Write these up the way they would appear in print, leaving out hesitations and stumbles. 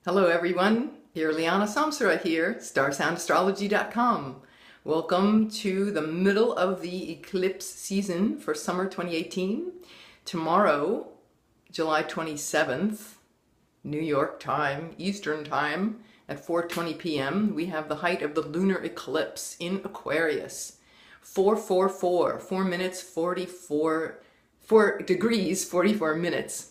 Hello everyone, Irlianna Samsara here, StarSoundAstrology.com. Welcome to the middle of the eclipse season for summer 2018. Tomorrow, July 27th, New York time, Eastern time, at 4:20 p.m., we have the height of the lunar eclipse in Aquarius. 4:44, 4 minutes 44, 4 degrees 44 minutes.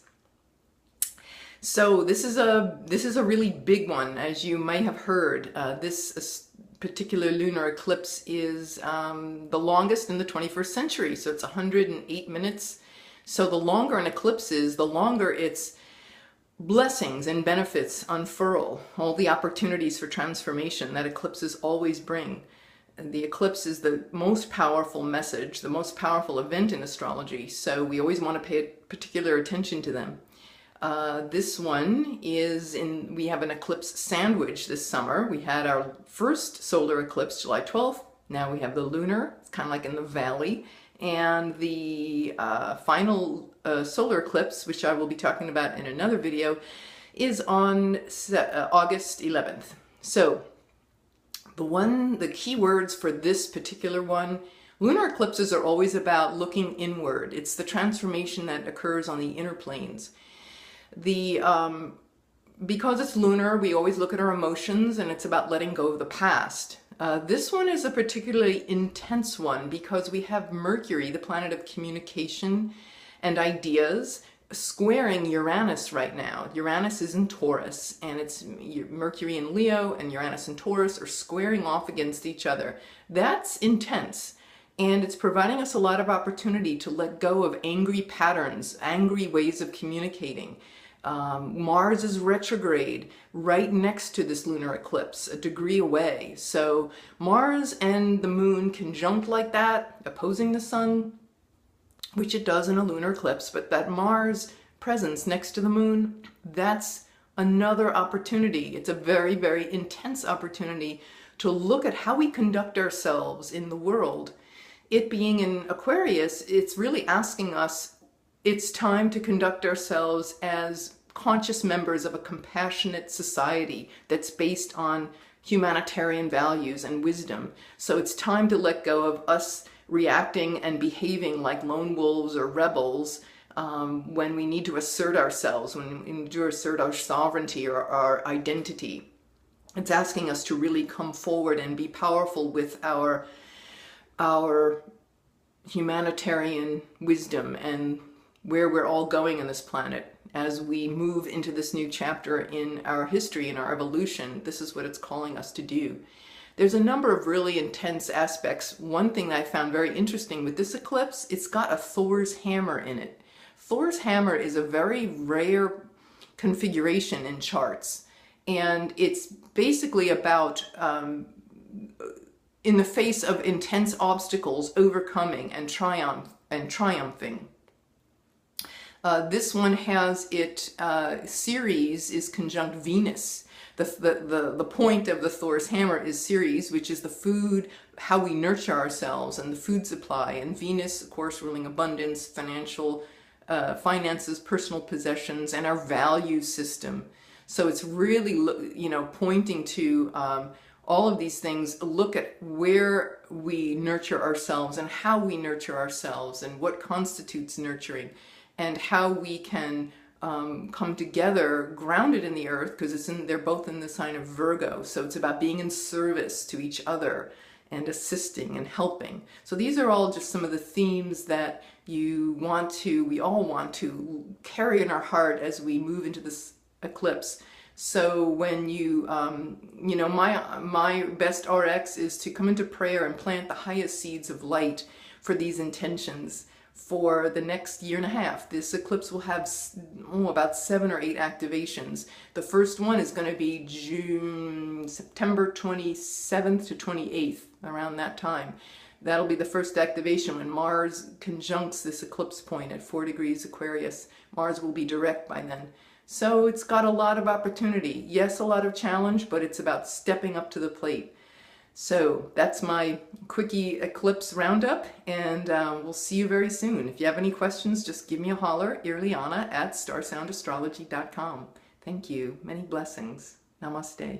So this is a really big one, as you might have heard. This particular lunar eclipse is the longest in the 21st century, so it's 108 minutes. So the longer an eclipse is, the longer its blessings and benefits unfurl, all the opportunities for transformation that eclipses always bring. The eclipse is the most powerful message, the most powerful event in astrology, so we always want to pay particular attention to them. This one is we have an eclipse sandwich this summer. We had our first solar eclipse July 12th. Now we have the lunar. It's kind of like in the valley. And the final solar eclipse, which I will be talking about in another video, is on August 11th. So the key words for this particular one, lunar eclipses are always about looking inward. It's the transformation that occurs on the inner planes. Because it's lunar, we always look at our emotions, and it's about letting go of the past. This one is a particularly intense one because we have Mercury, the planet of communication and ideas, squaring Uranus right now. Uranus is in Taurus, and it's Mercury in Leo and Uranus in Taurus are squaring off against each other. That's intense. And it's providing us a lot of opportunity to let go of angry patterns, angry ways of communicating. Mars is retrograde right next to this lunar eclipse, a degree away. So Mars and the moon conjunct like that, opposing the sun, which it does in a lunar eclipse, but that Mars presence next to the moon, that's another opportunity. It's a very, very intense opportunity to look at how we conduct ourselves in the world. It being in Aquarius, it's really asking us, it's time to conduct ourselves as conscious members of a compassionate society that's based on humanitarian values and wisdom. So it's time to let go of us reacting and behaving like lone wolves or rebels when we need to assert ourselves, when we need to assert our sovereignty or our identity. It's asking us to really come forward and be powerful with our humanitarian wisdom and where we're all going on this planet as we move into this new chapter in our history, in our evolution. This is what it's calling us to do. There's a number of really intense aspects. One thing that I found very interesting with this eclipse, it's got a Thor's hammer in it. Thor's hammer is a very rare configuration in charts, and it's basically about in the face of intense obstacles, overcoming and triumphing. This one has Ceres is conjunct Venus. The point of the Thor's hammer is Ceres, which is the food, how we nurture ourselves, and the food supply. And Venus, of course, ruling abundance, finances, personal possessions, and our value system. So it's really, pointing to all of these things. Look at where we nurture ourselves and how we nurture ourselves and what constitutes nurturing and how we can come together grounded in the earth, because they're both in the sign of Virgo. So it's about being in service to each other and assisting and helping. So these are all just some of the themes that we all want to carry in our heart as we move into this eclipse. So when my best RX is to come into prayer and plant the highest seeds of light for these intentions for the next year and a half. This eclipse will have about 7 or 8 activations. The first one is going to be September 27th to 28th, around that time. That'll be the first activation when Mars conjuncts this eclipse point at 4 degrees Aquarius. Mars will be direct by then. So it's got a lot of opportunity. Yes, a lot of challenge, but it's about stepping up to the plate. So that's my quickie eclipse roundup, and we'll see you very soon. If you have any questions, just give me a holler, Irlianna at StarSoundAstrology.com. Thank you. Many blessings. Namaste.